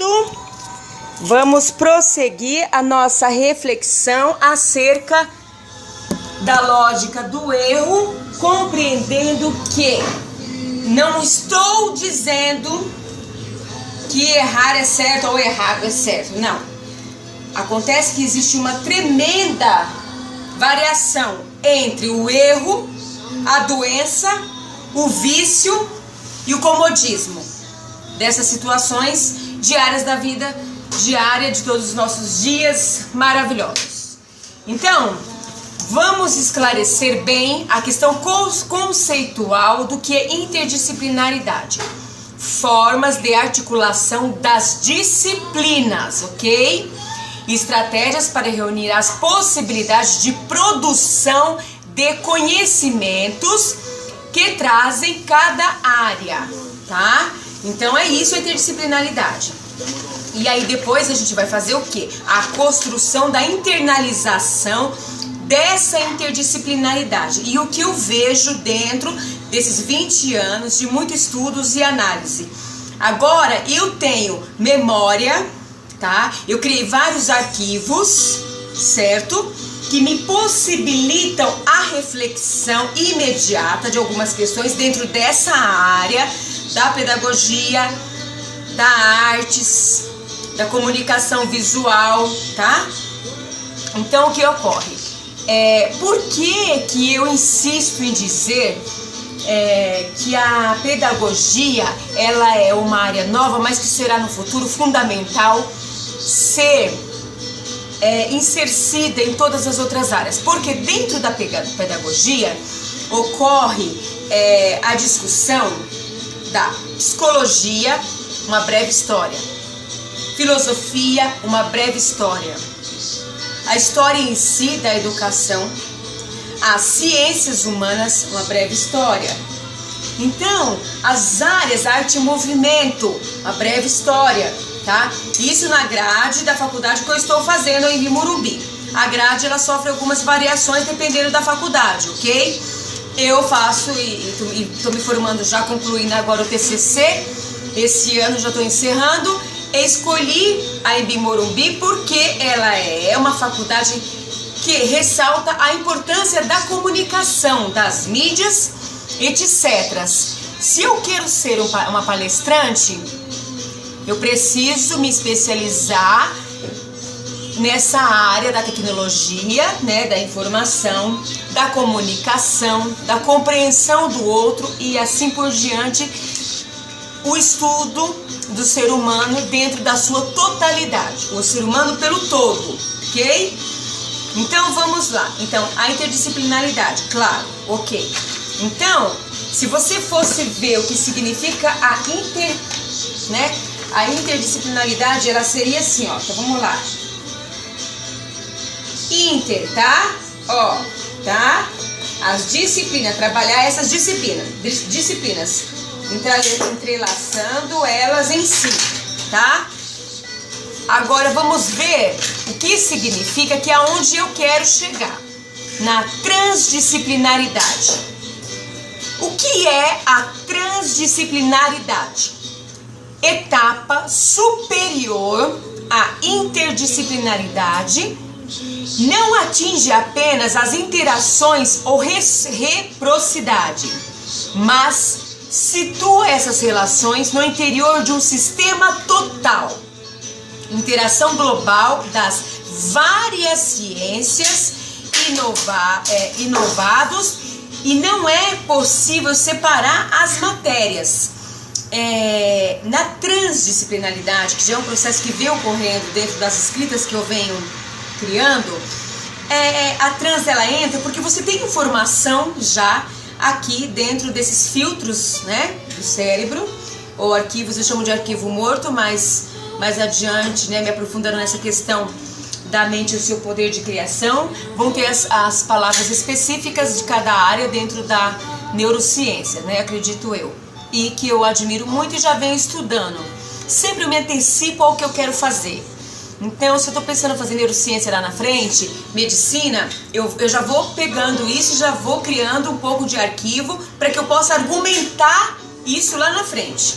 estudo, vamos prosseguir a nossa reflexão acerca da lógica do erro, compreendendo que não estou dizendo que errar é certo ou errado é certo, não. Acontece que existe uma tremenda variação entre o erro, a doença, o vício e o comodismo. Dessas situações diárias da vida diária de todos os nossos dias maravilhosos. Então, vamos esclarecer bem a questão conceitual do que é interdisciplinaridade. Formas de articulação das disciplinas, ok? Estratégias para reunir as possibilidades de produção de conhecimentos que trazem cada área, tá? Então é isso a interdisciplinaridade. E aí depois a gente vai fazer o quê? A construção da internalização dessa interdisciplinaridade. E o que eu vejo dentro desses 20 anos de muitos estudos e análise. Agora eu tenho memória, tá? Eu criei vários arquivos, certo? Que me possibilitam a reflexão imediata de algumas questões dentro dessa área da pedagogia, da artes, da comunicação visual, tá? Então o que ocorre? Por que eu insisto em dizer que a pedagogia ela é uma área nova, mas que será no futuro fundamental ser inserida em todas as outras áreas? Porque dentro da pedagogia ocorre a discussão da psicologia, uma breve história, filosofia, uma breve história, a história em si da educação, as ciências humanas, uma breve história. Então, as áreas arte e movimento, uma breve história, tá? Isso na grade da faculdade que eu estou fazendo em Morumbi. A grade ela sofre algumas variações dependendo da faculdade, ok? Eu faço e estou me formando já, concluindo agora o TCC. Esse ano já estou encerrando. Escolhi a Embi Morumbi porque ela é uma faculdade que ressalta a importância da comunicação, das mídias, etc. Se eu quero ser uma palestrante, eu preciso me especializar nessa área da tecnologia, né, da informação, da comunicação, da compreensão do outro e assim por diante, o estudo do ser humano dentro da sua totalidade, o ser humano pelo todo, ok? Então vamos lá. Então a interdisciplinaridade, claro, ok. Então, se você fosse ver o que significa a interdisciplinaridade, ela seria assim, ó. Então vamos lá. Inter, tá? Ó, tá? As disciplinas, trabalhar essas disciplinas, entrelaçando elas em si, tá? Agora vamos ver o que significa, que é aonde eu quero chegar, na transdisciplinaridade. O que é a transdisciplinaridade? Etapa superior à interdisciplinaridade, não atinge apenas as interações ou reciprocidade, mas situa essas relações no interior de um sistema total. Interação global das várias ciências inovados, e não é possível separar as matérias. Na transdisciplinaridade, que já é um processo que vem ocorrendo dentro das escritas que eu venho criando, a trans ela entra porque você tem informação já aqui dentro desses filtros, né, do cérebro, ou arquivos, eu chamo de arquivo morto, mas mais adiante, né, me aprofundando nessa questão da mente e o seu poder de criação, vão ter as palavras específicas de cada área dentro da neurociência, né, acredito eu, e que eu admiro muito e já venho estudando. Sempre eu me antecipo ao que eu quero fazer. Então, se eu estou pensando em fazer neurociência lá na frente, medicina, eu já vou pegando isso, já vou criando um pouco de arquivo para que eu possa argumentar isso lá na frente.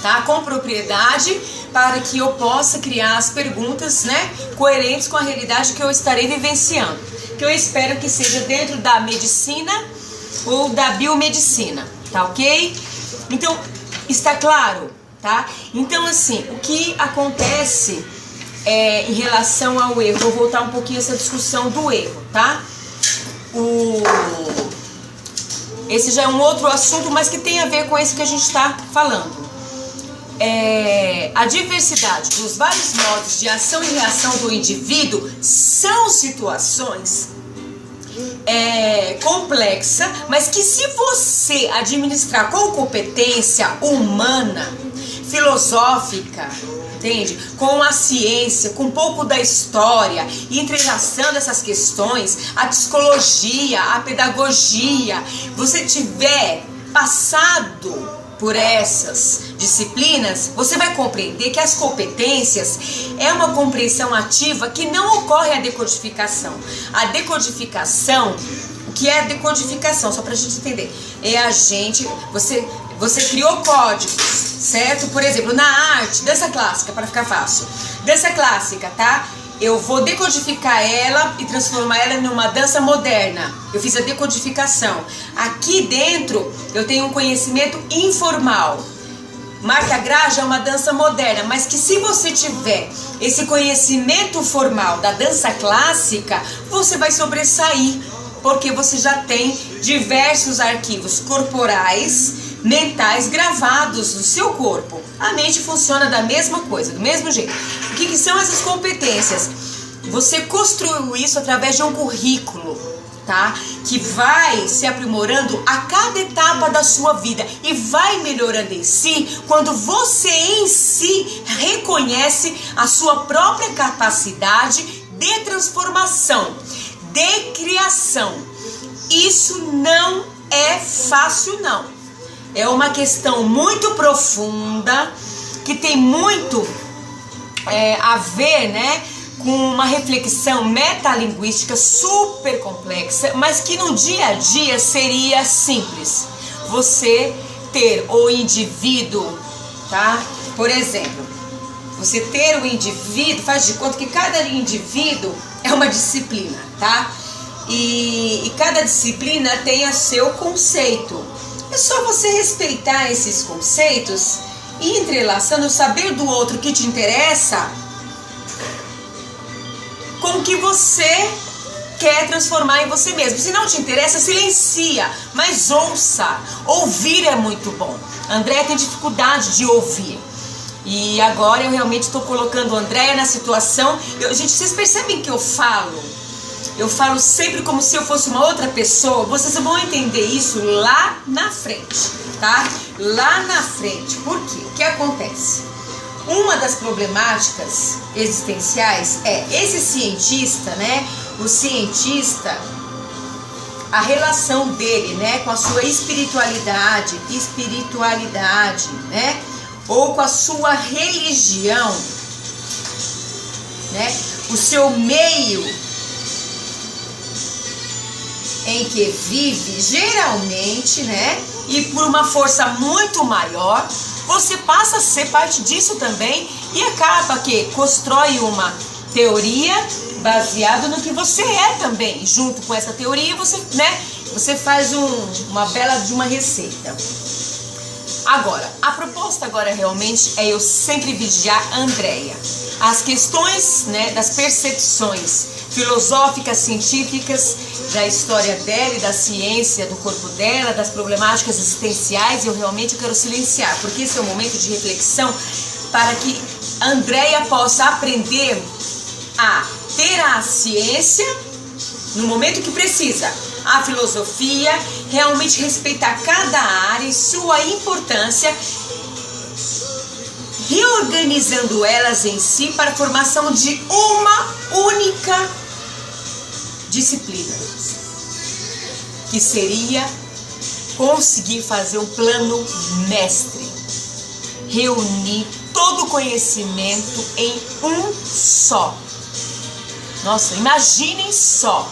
tá? Com propriedade, para que eu possa criar as perguntas, né, coerentes com a realidade que eu estarei vivenciando, que eu espero que seja dentro da medicina ou da biomedicina, tá ok? Então, está claro, tá? Então, assim, o que acontece em relação ao erro, vou voltar um pouquinho essa discussão do erro, tá? Esse já é um outro assunto, mas que tem a ver com esse que a gente está falando. A diversidade dos vários modos de ação e reação do indivíduo são situações complexa, mas que se você administrar com competência humana, filosófica, entende? Com a ciência, com um pouco da história, e entrelaçando essas questões, a psicologia, a pedagogia, você tiver passado por essas disciplinas, você vai compreender que as competências é uma compreensão ativa que não ocorre a decodificação. A decodificação, o que é a decodificação? Só pra gente entender. Você criou códigos, certo? Por exemplo, na arte, dança clássica, para ficar fácil. Dança clássica, tá? Eu vou decodificar ela e transformar ela numa dança moderna. Eu fiz a decodificação. Aqui dentro eu tenho um conhecimento informal. Marta Graja é uma dança moderna, mas que se você tiver esse conhecimento formal da dança clássica, você vai sobressair, porque você já tem diversos arquivos corporais, mentais gravados no seu corpo. A mente funciona da mesma coisa, do mesmo jeito. O que são essas competências? Você construiu isso através de um currículo, tá? Que vai se aprimorando a cada etapa da sua vida e vai melhorando em si quando você em si reconhece a sua própria capacidade de transformação, de criação. Isso não é fácil, não. É uma questão muito profunda, que tem muito a ver, né, com uma reflexão metalinguística super complexa, mas que no dia a dia seria simples. Você ter o indivíduo, tá? Por exemplo, você ter o indivíduo, faz de conta que cada indivíduo é uma disciplina, tá? E cada disciplina tem a seu conceito. É só você respeitar esses conceitos e entrelaçando, saber do outro que te interessa com o que você quer transformar em você mesmo. Se não te interessa, silencia, mas ouça. Ouvir é muito bom. Andréia tem dificuldade de ouvir. E agora eu realmente estou colocando a Andréia na situação. Gente, vocês percebem que eu falo sempre como se eu fosse uma outra pessoa. Vocês vão entender isso lá na frente, tá? Lá na frente. Por quê? O que acontece? Uma das problemáticas existenciais é esse cientista, né? O cientista, a relação dele, né, com a sua espiritualidade, né? Ou com a sua religião, né? O seu meio em que vive, geralmente, né, e por uma força muito maior, você passa a ser parte disso também e acaba que constrói uma teoria baseada no que você é também. Junto com essa teoria, você faz uma bela de uma receita. Agora, a proposta agora realmente é eu sempre vigiar a Andréia. As questões, né, das percepções filosóficas, científicas, da história dela e da ciência do corpo dela, das problemáticas existenciais, eu realmente quero silenciar, porque esse é um momento de reflexão para que a Andréia possa aprender a ter a ciência no momento que precisa, a filosofia, realmente respeitar cada área e sua importância, reorganizando elas em si para a formação de uma única disciplina, que seria conseguir fazer um plano mestre, reunir todo o conhecimento em um só. Nossa, imaginem só.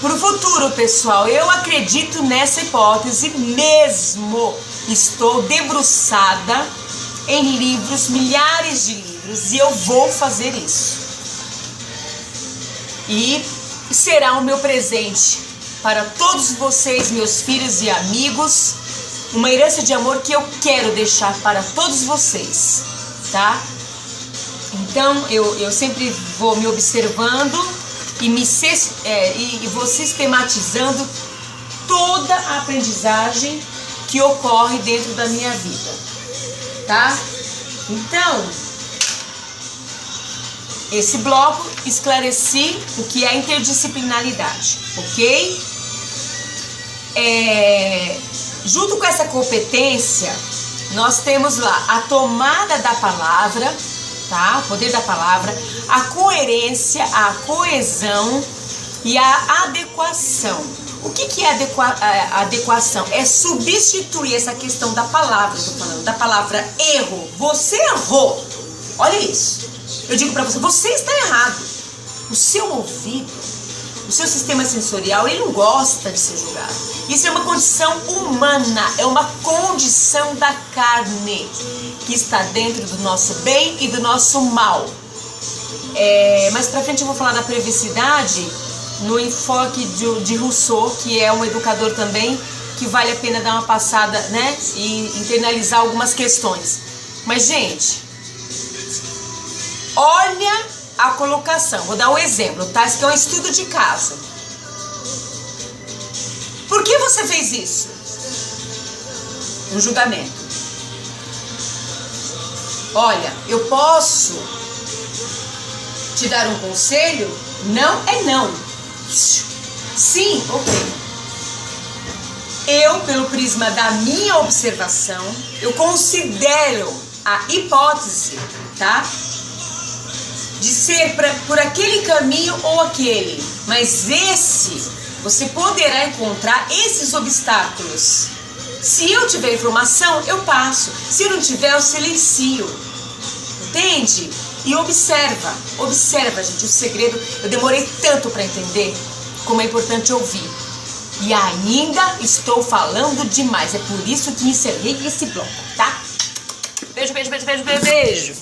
Para o futuro, pessoal, eu acredito nessa hipótese mesmo. estou debruçada em livros, milhares de livros, e eu vou fazer isso. E será o meu presente para todos vocês, meus filhos e amigos, uma herança de amor que eu quero deixar para todos vocês, tá? Então eu sempre vou me observando e vou sistematizando toda a aprendizagem que ocorre dentro da minha vida, tá? Então, esse bloco esclareci o que é interdisciplinaridade, ok? Junto com essa competência, nós temos lá a tomada da palavra, tá? O poder da palavra, a coerência, a coesão e a adequação. O que é adequação? É substituir essa questão da palavra, eu tô falando, da palavra erro. Você errou. Olha isso. Eu digo pra você está errado. O seu ouvido, o seu sistema sensorial, ele não gosta de ser julgado. Isso é uma condição humana, é uma condição da carne que está dentro do nosso bem e do nosso mal. Mais pra frente eu vou falar da privacidade no enfoque de Rousseau, que é um educador também, que vale a pena dar uma passada, né, e internalizar algumas questões. Mas, gente, olha a colocação. Vou dar um exemplo, tá? Isso aqui é um estudo de caso. Por que você fez isso? Um julgamento. Olha, eu posso te dar um conselho? Não é não. Sim, ok. Eu, pelo prisma da minha observação, eu considero a hipótese, tá? De ser por aquele caminho ou aquele. Mas você poderá encontrar esses obstáculos. Se eu tiver informação, eu passo. Se eu não tiver, eu silencio. Entende? E observa, gente, o segredo, eu demorei tanto para entender como é importante ouvir. E ainda estou falando demais, é por isso que encerrei esse bloco, tá? Beijo, beijo, beijo, beijo, beijo, beijo.